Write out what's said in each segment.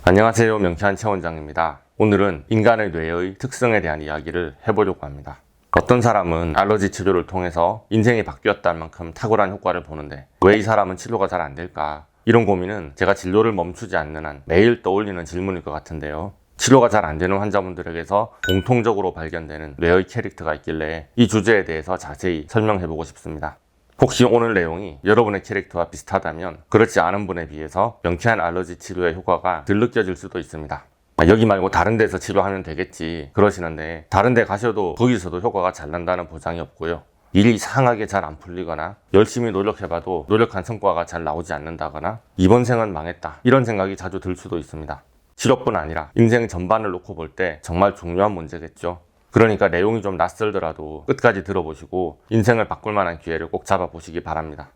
안녕하세요. 명쾌한 최원장입니다. 오늘은 인간의 뇌의 특성에 대한 이야기를 해보려고 합니다. 어떤 사람은 알러지 치료를 통해서 인생이 바뀌었다는 만큼 탁월한 효과를 보는데 왜 이 사람은 치료가 잘 안 될까? 이런 고민은 제가 진료를 멈추지 않는 한 매일 떠올리는 질문일 것 같은데요. 치료가 잘 안 되는 환자분들에게서 공통적으로 발견되는 뇌의 캐릭터가 있길래 이 주제에 대해서 자세히 설명해보고 싶습니다. 혹시 오늘 내용이 여러분의 캐릭터와 비슷하다면 그렇지 않은 분에 비해서 명쾌한 알러지 치료의 효과가 덜 느껴질 수도 있습니다. 여기 말고 다른 데서 치료하면 되겠지 그러시는데 다른 데 가셔도 거기서도 효과가 잘 난다는 보장이 없고요. 일이 이상하게 잘 안 풀리거나 열심히 노력해봐도 노력한 성과가 잘 나오지 않는다거나 이번 생은 망했다 이런 생각이 자주 들 수도 있습니다. 치료뿐 아니라 인생 전반을 놓고 볼 때 정말 중요한 문제겠죠. 그러니까 내용이 좀 낯설더라도 끝까지 들어보시고 인생을 바꿀 만한 기회를 꼭 잡아보시기 바랍니다.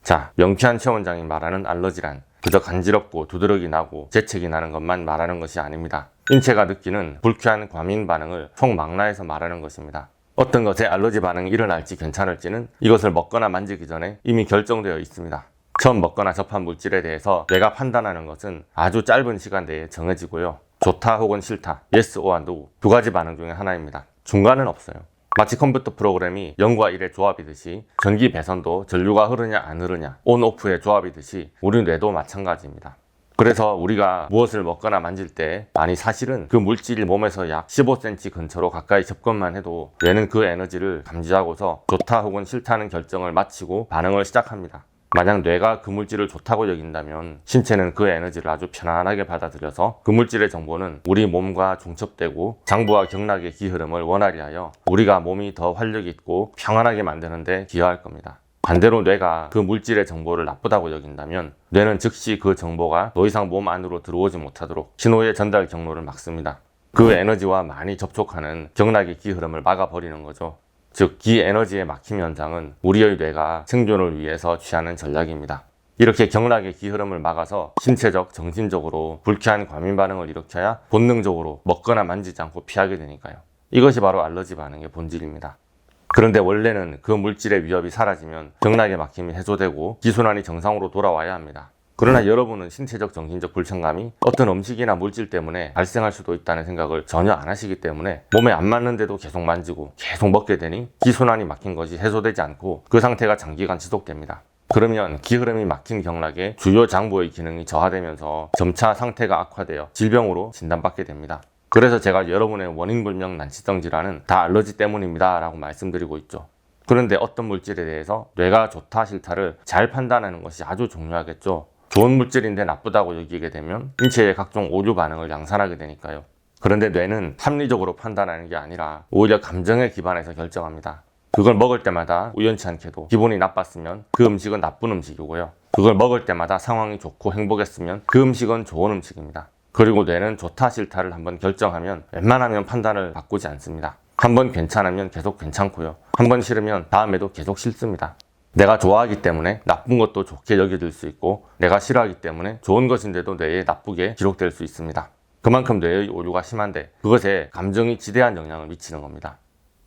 자, 명쾌한 최원장이 말하는 알러지란 그저 간지럽고 두드러기 나고 재채기 나는 것만 말하는 것이 아닙니다. 인체가 느끼는 불쾌한 과민 반응을 총망라해서 말하는 것입니다. 어떤 것에 알러지 반응이 일어날지 괜찮을지는 이것을 먹거나 만지기 전에 이미 결정되어 있습니다. 처음 먹거나 접한 물질에 대해서 뇌가 판단하는 것은 아주 짧은 시간 내에 정해지고요. 좋다 혹은 싫다, yes or no 두 가지 반응 중에 하나입니다. 중간은 없어요. 마치 컴퓨터 프로그램이 0과 1의 조합이듯이 전기 배선도 전류가 흐르냐 안 흐르냐 온 오프의 조합이듯이 우리 뇌도 마찬가지입니다. 그래서 우리가 무엇을 먹거나 만질 때 사실은 그 물질이 몸에서 약 15cm 근처로 가까이 접근만 해도 뇌는 그 에너지를 감지하고서 좋다 혹은 싫다는 결정을 마치고 반응을 시작합니다. 만약 뇌가 그 물질을 좋다고 여긴다면 신체는 그 에너지를 아주 편안하게 받아들여서 그 물질의 정보는 우리 몸과 중첩되고 장부와 경락의 기흐름을 원활히 하여 우리가 몸이 더 활력 있고 평안하게 만드는 데 기여할 겁니다. 반대로 뇌가 그 물질의 정보를 나쁘다고 여긴다면 뇌는 즉시 그 정보가 더 이상 몸 안으로 들어오지 못하도록 신호의 전달 경로를 막습니다. 그 에너지와 많이 접촉하는 경락의 기흐름을 막아버리는 거죠. 즉, 기에너지의 막힘 현상은 우리의 뇌가 생존을 위해서 취하는 전략입니다. 이렇게 경락의 기흐름을 막아서 신체적, 정신적으로 불쾌한 과민 반응을 일으켜야 본능적으로 먹거나 만지지 않고 피하게 되니까요. 이것이 바로 알러지 반응의 본질입니다. 그런데 원래는 그 물질의 위협이 사라지면 경락의 막힘이 해소되고 기순환이 정상으로 돌아와야 합니다. 그러나 여러분은 신체적 정신적 불편감이 어떤 음식이나 물질 때문에 발생할 수도 있다는 생각을 전혀 안 하시기 때문에 몸에 안 맞는데도 계속 만지고 계속 먹게 되니 기순환이 막힌 것이 해소되지 않고 그 상태가 장기간 지속됩니다. 그러면 기흐름이 막힌 경락에 주요 장부의 기능이 저하되면서 점차 상태가 악화되어 질병으로 진단받게 됩니다. 그래서 제가 여러분의 원인불명 난치성 질환은 다 알러지 때문입니다 라고 말씀드리고 있죠. 그런데 어떤 물질에 대해서 뇌가 좋다 싫다를 잘 판단하는 것이 아주 중요하겠죠. 좋은 물질인데 나쁘다고 여기게 되면 인체의 각종 오류 반응을 양산하게 되니까요. 그런데 뇌는 합리적으로 판단하는 게 아니라 오히려 감정에 기반해서 결정합니다. 그걸 먹을 때마다 우연치 않게도 기분이 나빴으면 그 음식은 나쁜 음식이고요. 그걸 먹을 때마다 상황이 좋고 행복했으면 그 음식은 좋은 음식입니다. 그리고 뇌는 좋다 싫다를 한번 결정하면 웬만하면 판단을 바꾸지 않습니다. 한번 괜찮으면 계속 괜찮고요. 한번 싫으면 다음에도 계속 싫습니다. 내가 좋아하기 때문에 나쁜 것도 좋게 여겨질 수 있고 내가 싫어하기 때문에 좋은 것인데도 뇌에 나쁘게 기록될 수 있습니다. 그만큼 뇌의 오류가 심한데 그것에 감정이 지대한 영향을 미치는 겁니다.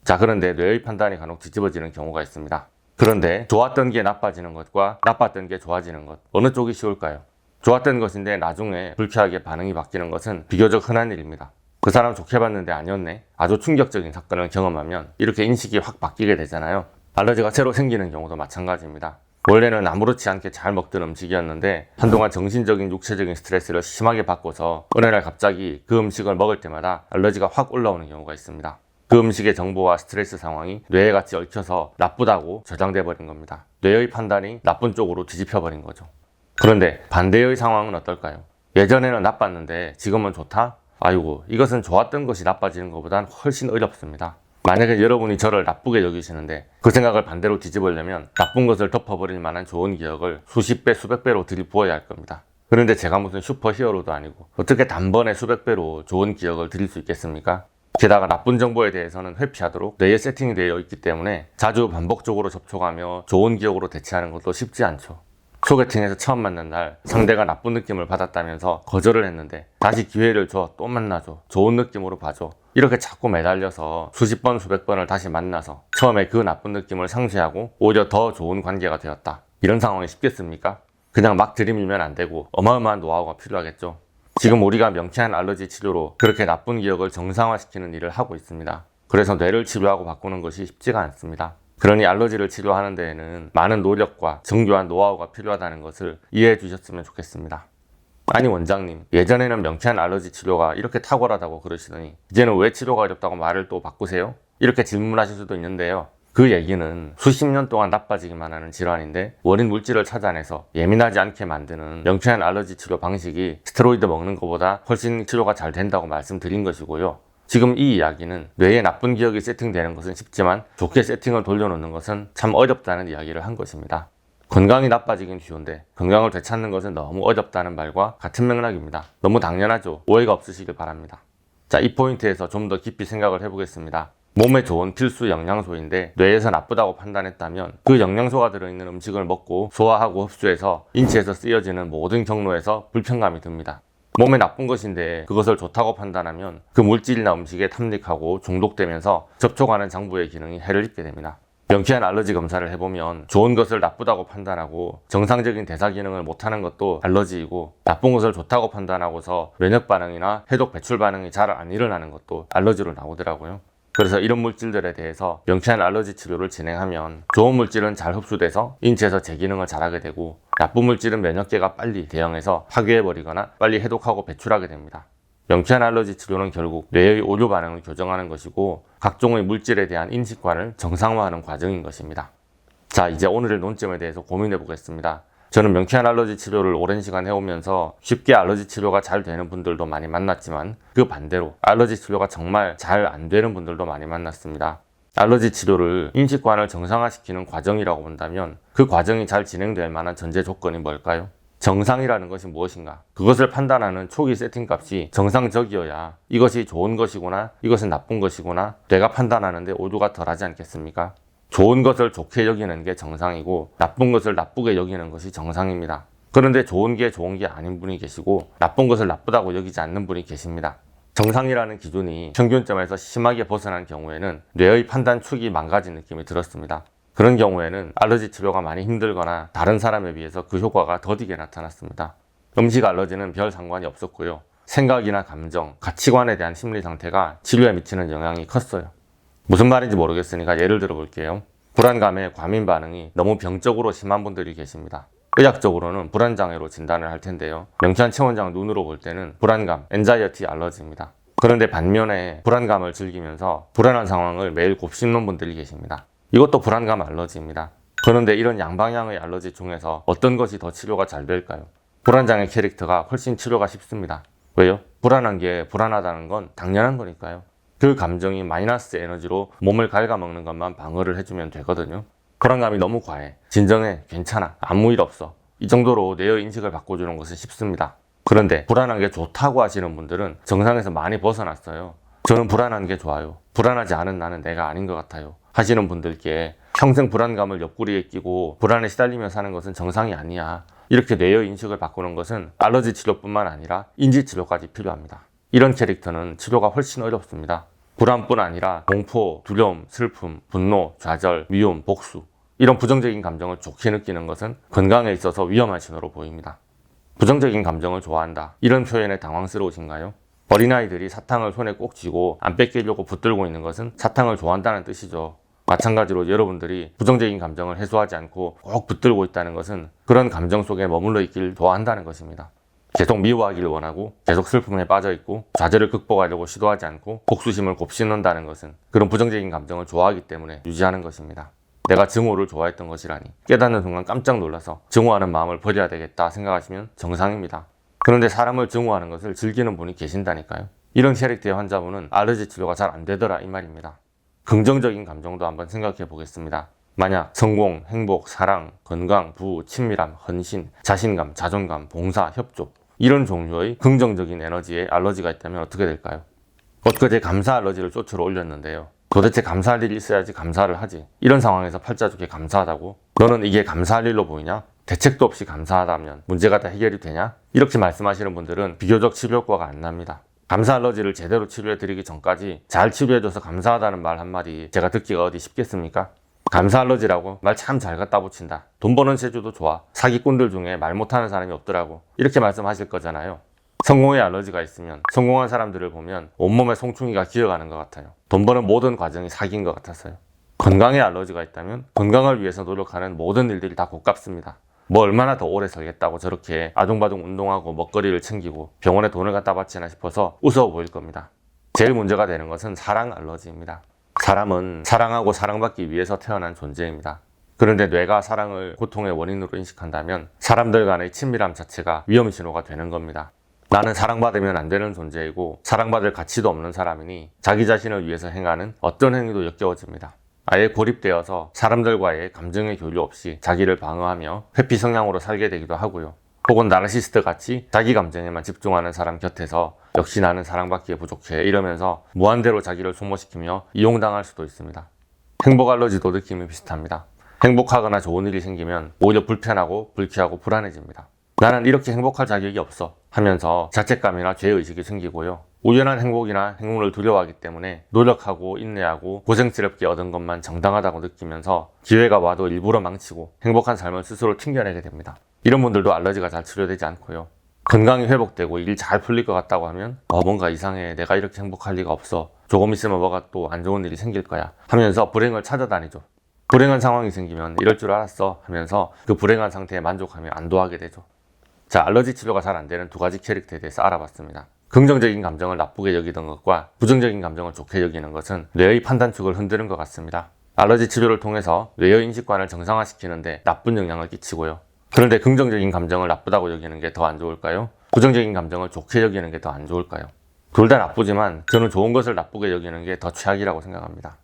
자, 그런데 뇌의 판단이 간혹 뒤집어지는 경우가 있습니다. 그런데 좋았던 게 나빠지는 것과 나빴던 게 좋아지는 것 어느 쪽이 쉬울까요? 좋았던 것인데 나중에 불쾌하게 반응이 바뀌는 것은 비교적 흔한 일입니다. 그 사람 좋게 봤는데 아니었네. 아주 충격적인 사건을 경험하면 이렇게 인식이 확 바뀌게 되잖아요. 알러지가 새로 생기는 경우도 마찬가지입니다. 원래는 아무렇지 않게 잘 먹던 음식이었는데 한동안 정신적인 육체적인 스트레스를 심하게 받고서 어느 날 갑자기 그 음식을 먹을 때마다 알러지가 확 올라오는 경우가 있습니다. 그 음식의 정보와 스트레스 상황이 뇌에 같이 얽혀서 나쁘다고 저장돼 버린 겁니다. 뇌의 판단이 나쁜 쪽으로 뒤집혀 버린 거죠. 그런데 반대의 상황은 어떨까요? 예전에는 나빴는데 지금은 좋다? 아이고, 이것은 좋았던 것이 나빠지는 것보단 훨씬 어렵습니다. 만약에 여러분이 저를 나쁘게 여기시는데 그 생각을 반대로 뒤집으려면 나쁜 것을 덮어버릴 만한 좋은 기억을 수십 배, 수백 배로 들이부어야 할 겁니다. 그런데 제가 무슨 슈퍼히어로도 아니고 어떻게 단번에 수백 배로 좋은 기억을 드릴 수 있겠습니까? 게다가 나쁜 정보에 대해서는 회피하도록 뇌에 세팅이 되어 있기 때문에 자주 반복적으로 접촉하며 좋은 기억으로 대체하는 것도 쉽지 않죠. 소개팅에서 처음 만난 날 상대가 나쁜 느낌을 받았다면서 거절을 했는데 다시 기회를 줘, 또 만나줘, 좋은 느낌으로 봐줘 이렇게 자꾸 매달려서 수십 번 수백 번을 다시 만나서 처음에 그 나쁜 느낌을 상쇄하고 오히려 더 좋은 관계가 되었다. 이런 상황이 쉽겠습니까? 그냥 막 들이밀면 안 되고 어마어마한 노하우가 필요하겠죠. 지금 우리가 명쾌한 알러지 치료로 그렇게 나쁜 기억을 정상화시키는 일을 하고 있습니다. 그래서 뇌를 치료하고 바꾸는 것이 쉽지가 않습니다. 그러니 알러지를 치료하는 데에는 많은 노력과 정교한 노하우가 필요하다는 것을 이해해 주셨으면 좋겠습니다. 아니 원장님, 예전에는 명쾌한 알러지 치료가 이렇게 탁월하다고 그러시더니 이제는 왜 치료가 어렵다고 말을 또 바꾸세요? 이렇게 질문하실 수도 있는데요. 그 얘기는 수십 년 동안 나빠지기만 하는 질환인데 원인 물질을 찾아내서 예민하지 않게 만드는 명쾌한 알러지 치료 방식이 스테로이드 먹는 것보다 훨씬 치료가 잘 된다고 말씀드린 것이고요. 지금 이 이야기는 뇌에 나쁜 기억이 세팅되는 것은 쉽지만 좋게 세팅을 돌려놓는 것은 참 어렵다는 이야기를 한 것입니다. 건강이 나빠지긴 쉬운데 건강을 되찾는 것은 너무 어렵다는 말과 같은 맥락입니다. 너무 당연하죠. 오해가 없으시길 바랍니다. 자, 이 포인트에서 좀 더 깊이 생각을 해보겠습니다. 몸에 좋은 필수 영양소인데 뇌에서 나쁘다고 판단했다면 그 영양소가 들어있는 음식을 먹고 소화하고 흡수해서 인체에서 쓰여지는 모든 경로에서 불편감이 듭니다. 몸에 나쁜 것인데 그것을 좋다고 판단하면 그 물질이나 음식에 탐닉하고 중독되면서 접촉하는 장부의 기능이 해를 입게 됩니다. 명쾌한 알러지 검사를 해보면 좋은 것을 나쁘다고 판단하고 정상적인 대사 기능을 못하는 것도 알러지이고 나쁜 것을 좋다고 판단하고서 면역 반응이나 해독 배출 반응이 잘 안 일어나는 것도 알러지로 나오더라고요. 그래서 이런 물질들에 대해서 명쾌한 알러지 치료를 진행하면 좋은 물질은 잘 흡수돼서 인체에서 제 기능을 잘하게 되고 나쁜 물질은 면역계가 빨리 대응해서 파괴해버리거나 빨리 해독하고 배출하게 됩니다. 명쾌한 알러지 치료는 결국 뇌의 오류 반응을 교정하는 것이고 각종의 물질에 대한 인식관을 정상화하는 과정인 것입니다. 자, 이제 오늘의 논점에 대해서 고민해 보겠습니다. 저는 명쾌한 알러지 치료를 오랜 시간 해오면서 쉽게 알러지 치료가 잘 되는 분들도 많이 만났지만 그 반대로 알러지 치료가 정말 잘 안 되는 분들도 많이 만났습니다. 알러지 치료를 인식관을 정상화시키는 과정이라고 본다면 그 과정이 잘 진행될 만한 전제 조건이 뭘까요? 정상이라는 것이 무엇인가? 그것을 판단하는 초기 세팅값이 정상적이어야 이것이 좋은 것이구나, 이것은 나쁜 것이구나 뇌가 판단하는데 오류가 덜하지 않겠습니까? 좋은 것을 좋게 여기는 게 정상이고 나쁜 것을 나쁘게 여기는 것이 정상입니다. 그런데 좋은 게 좋은 게 아닌 분이 계시고 나쁜 것을 나쁘다고 여기지 않는 분이 계십니다. 정상이라는 기준이 평균점에서 심하게 벗어난 경우에는 뇌의 판단 축이 망가진 느낌이 들었습니다. 그런 경우에는 알러지 치료가 많이 힘들거나 다른 사람에 비해서 그 효과가 더디게 나타났습니다. 음식 알러지는 별 상관이 없었고요. 생각이나 감정, 가치관에 대한 심리 상태가 치료에 미치는 영향이 컸어요. 무슨 말인지 모르겠으니까 예를 들어 볼게요. 불안감에 과민 반응이 너무 병적으로 심한 분들이 계십니다. 의학적으로는 불안장애로 진단을 할 텐데요. 명쾌한 체원장 눈으로 볼 때는 불안감, 엔자이어티 알러지입니다. 그런데 반면에 불안감을 즐기면서 불안한 상황을 매일 곱씹는 분들이 계십니다. 이것도 불안감 알러지입니다. 그런데 이런 양방향의 알러지 중에서 어떤 것이 더 치료가 잘 될까요? 불안장애 캐릭터가 훨씬 치료가 쉽습니다. 왜요? 불안한 게 불안하다는 건 당연한 거니까요. 그 감정이 마이너스 에너지로 몸을 갉아먹는 것만 방어를 해주면 되거든요. 불안감이 너무 과해. 진정해. 괜찮아. 아무 일 없어. 이 정도로 뇌의 인식을 바꿔주는 것은 쉽습니다. 그런데 불안한 게 좋다고 하시는 분들은 정상에서 많이 벗어났어요. 저는 불안한 게 좋아요. 불안하지 않은 나는 내가 아닌 것 같아요. 하시는 분들께 평생 불안감을 옆구리에 끼고 불안에 시달리며 사는 것은 정상이 아니야. 이렇게 뇌의 인식을 바꾸는 것은 알러지 치료뿐만 아니라 인지 치료까지 필요합니다. 이런 캐릭터는 치료가 훨씬 어렵습니다. 불안뿐 아니라 공포, 두려움, 슬픔, 분노, 좌절, 미움, 복수 이런 부정적인 감정을 좋게 느끼는 것은 건강에 있어서 위험한 신호로 보입니다. 부정적인 감정을 좋아한다. 이런 표현에 당황스러우신가요? 어린아이들이 사탕을 손에 꼭 쥐고 안 뺏기려고 붙들고 있는 것은 사탕을 좋아한다는 뜻이죠. 마찬가지로 여러분들이 부정적인 감정을 해소하지 않고 꼭 붙들고 있다는 것은 그런 감정 속에 머물러 있길 좋아한다는 것입니다. 계속 미워하기를 원하고 계속 슬픔에 빠져있고 좌절을 극복하려고 시도하지 않고 복수심을 곱씹는다는 것은 그런 부정적인 감정을 좋아하기 때문에 유지하는 것입니다. 내가 증오를 좋아했던 것이라니 깨닫는 순간 깜짝 놀라서 증오하는 마음을 버려야 되겠다 생각하시면 정상입니다. 그런데 사람을 증오하는 것을 즐기는 분이 계신다니까요. 이런 캐릭터의 환자분은 알러지 치료가 잘 안 되더라 이 말입니다. 긍정적인 감정도 한번 생각해 보겠습니다. 만약 성공, 행복, 사랑, 건강, 부우, 친밀함, 헌신, 자신감, 자존감, 봉사, 협조 이런 종류의 긍정적인 에너지에 알러지가 있다면 어떻게 될까요? 엊그제 감사 알러지를 쇼츠로 올렸는데요. 도대체 감사할 일이 있어야지 감사를 하지. 이런 상황에서 팔자 좋게 감사하다고? 너는 이게 감사할 일로 보이냐? 대책도 없이 감사하다면 문제가 다 해결이 되냐? 이렇게 말씀하시는 분들은 비교적 치료 효과가 안 납니다. 감사 알러지를 제대로 치료해드리기 전까지 잘 치료해줘서 감사하다는 말 한마디 제가 듣기가 어디 쉽겠습니까? 감사 알러지라고 말 참 잘 갖다 붙인다. 돈 버는 재주도 좋아. 사기꾼들 중에 말 못하는 사람이 없더라고. 이렇게 말씀하실 거잖아요. 성공에 알러지가 있으면 성공한 사람들을 보면 온몸에 송충이가 기어가는 것 같아요. 돈 버는 모든 과정이 사기인 것 같아서요. 건강에 알러지가 있다면 건강을 위해서 노력하는 모든 일들이 다 고깝습니다. 뭐 얼마나 더 오래 살겠다고 저렇게 아둥바둥 운동하고 먹거리를 챙기고 병원에 돈을 갖다 바치나 싶어서 우스워 보일 겁니다. 제일 문제가 되는 것은 사랑 알러지입니다. 사람은 사랑하고 사랑받기 위해서 태어난 존재입니다. 그런데 뇌가 사랑을 고통의 원인으로 인식한다면 사람들 간의 친밀함 자체가 위험 신호가 되는 겁니다. 나는 사랑받으면 안 되는 존재이고 사랑받을 가치도 없는 사람이니 자기 자신을 위해서 행하는 어떤 행위도 역겨워집니다. 아예 고립되어서 사람들과의 감정의 교류 없이 자기를 방어하며 회피 성향으로 살게 되기도 하고요. 혹은 나르시스트 같이 자기 감정에만 집중하는 사람 곁에서 역시 나는 사랑받기에 부족해 이러면서 무한대로 자기를 소모시키며 이용당할 수도 있습니다. 행복 알러지도 느낌이 비슷합니다. 행복하거나 좋은 일이 생기면 오히려 불편하고 불쾌하고 불안해집니다. 나는 이렇게 행복할 자격이 없어 하면서 자책감이나 죄의식이 생기고요. 우연한 행복이나 행운을 두려워하기 때문에 노력하고 인내하고 고생스럽게 얻은 것만 정당하다고 느끼면서 기회가 와도 일부러 망치고 행복한 삶을 스스로 튕겨내게 됩니다. 이런 분들도 알러지가 잘 치료되지 않고요. 건강이 회복되고 일 잘 풀릴 것 같다고 하면 뭔가 이상해, 내가 이렇게 행복할 리가 없어, 조금 있으면 뭐가 또 안 좋은 일이 생길 거야 하면서 불행을 찾아다니죠. 불행한 상황이 생기면 이럴 줄 알았어 하면서 그 불행한 상태에 만족하며 안도하게 되죠. 자, 알러지 치료가 잘 안 되는 두 가지 캐릭터에 대해서 알아봤습니다. 긍정적인 감정을 나쁘게 여기던 것과 부정적인 감정을 좋게 여기는 것은 뇌의 판단축을 흔드는 것 같습니다. 알러지 치료를 통해서 뇌의 인식관을 정상화시키는데 나쁜 영향을 끼치고요. 그런데 긍정적인 감정을 나쁘다고 여기는 게 더 안 좋을까요? 부정적인 감정을 좋게 여기는 게 더 안 좋을까요? 둘 다 나쁘지만 저는 좋은 것을 나쁘게 여기는 게 더 최악이라고 생각합니다.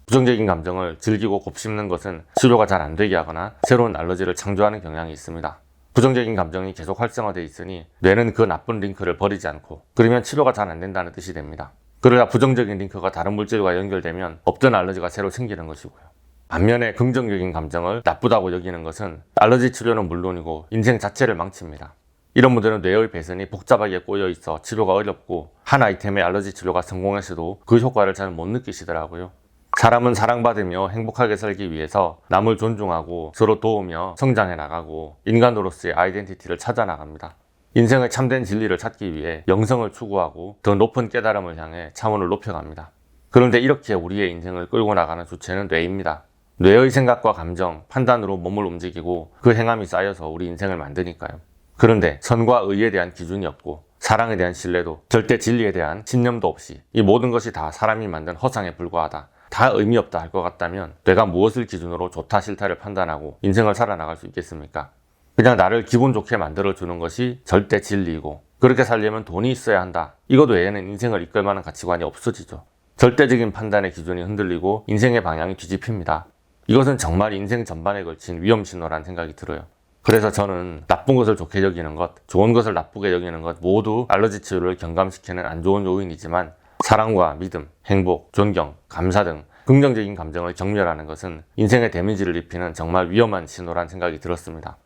부정적인 감정을 즐기고 곱씹는 것은 치료가 잘 안 되게 하거나 새로운 알러지를 창조하는 경향이 있습니다. 부정적인 감정이 계속 활성화되어 있으니 뇌는 그 나쁜 링크를 버리지 않고, 그러면 치료가 잘 안 된다는 뜻이 됩니다. 그러다 부정적인 링크가 다른 물질과 연결되면 없던 알러지가 새로 생기는 것이고요. 반면에 긍정적인 감정을 나쁘다고 여기는 것은 알러지 치료는 물론이고 인생 자체를 망칩니다. 이런 분들은 뇌의 배선이 복잡하게 꼬여 있어 치료가 어렵고 한 아이템의 알러지 치료가 성공했어도 그 효과를 잘 못 느끼시더라고요. 사람은 사랑받으며 행복하게 살기 위해서 남을 존중하고 서로 도우며 성장해 나가고 인간으로서의 아이덴티티를 찾아 나갑니다. 인생의 참된 진리를 찾기 위해 영성을 추구하고 더 높은 깨달음을 향해 차원을 높여갑니다. 그런데 이렇게 우리의 인생을 끌고 나가는 주체는 뇌입니다. 뇌의 생각과 감정, 판단으로 몸을 움직이고 그 행함이 쌓여서 우리 인생을 만드니까요. 그런데 선과 의에 대한 기준이 없고 사랑에 대한 신뢰도, 절대 진리에 대한 신념도 없이 이 모든 것이 다 사람이 만든 허상에 불과하다, 다 의미 없다 할 것 같다면 내가 무엇을 기준으로 좋다 싫다를 판단하고 인생을 살아나갈 수 있겠습니까? 그냥 나를 기분 좋게 만들어주는 것이 절대 진리이고, 그렇게 살려면 돈이 있어야 한다, 이것 외에는 인생을 이끌 만한 가치관이 없어지죠. 절대적인 판단의 기준이 흔들리고 인생의 방향이 뒤집힙니다. 이것은 정말 인생 전반에 걸친 위험 신호라는 생각이 들어요. 그래서 저는 나쁜 것을 좋게 여기는 것, 좋은 것을 나쁘게 여기는 것 모두 알러지 치료를 경감시키는 안 좋은 요인이지만, 사랑과 믿음, 행복, 존경, 감사 등 긍정적인 감정을 경멸하는 것은 인생에 데미지를 입히는 정말 위험한 신호란 생각이 들었습니다.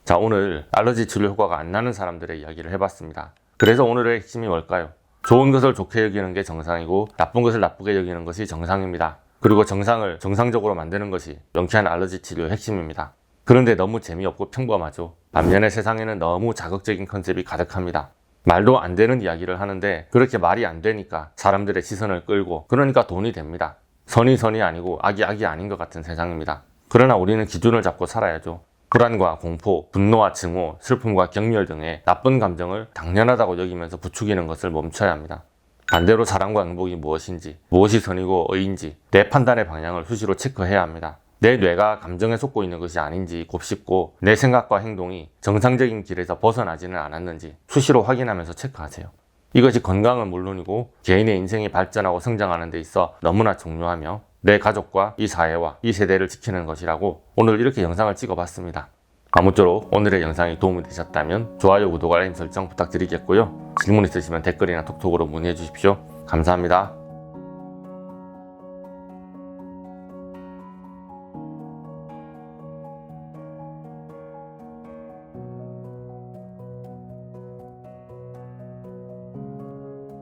자, 오늘 알러지 치료 효과가 안 나는 사람들의 이야기를 해봤습니다. 그래서 오늘의 핵심이 뭘까요? 좋은 것을 좋게 여기는 게 정상이고 나쁜 것을 나쁘게 여기는 것이 정상입니다. 그리고 정상을 정상적으로 만드는 것이 명쾌한 알러지 치료의 핵심입니다. 그런데 너무 재미없고 평범하죠. 반면에 세상에는 너무 자극적인 컨셉이 가득합니다. 말도 안 되는 이야기를 하는데 그렇게 말이 안 되니까 사람들의 시선을 끌고, 그러니까 돈이 됩니다. 선이 선이 아니고 악이 악이 아닌 것 같은 세상입니다. 그러나 우리는 기준을 잡고 살아야죠. 불안과 공포, 분노와 증오, 슬픔과 경멸 등의 나쁜 감정을 당연하다고 여기면서 부추기는 것을 멈춰야 합니다. 반대로 사랑과 행복이 무엇인지, 무엇이 선이고 의인지 내 판단의 방향을 수시로 체크해야 합니다. 내 뇌가 감정에 속고 있는 것이 아닌지 곱씹고 내 생각과 행동이 정상적인 길에서 벗어나지는 않았는지 수시로 확인하면서 체크하세요. 이것이 건강은 물론이고 개인의 인생이 발전하고 성장하는 데 있어 너무나 중요하며 내 가족과 이 사회와 이 세대를 지키는 것이라고 오늘 이렇게 영상을 찍어봤습니다. 아무쪼록 오늘의 영상이 도움이 되셨다면 좋아요, 구독, 알림 설정 부탁드리겠고요. 질문 있으시면 댓글이나 톡톡으로 문의해 주십시오. 감사합니다.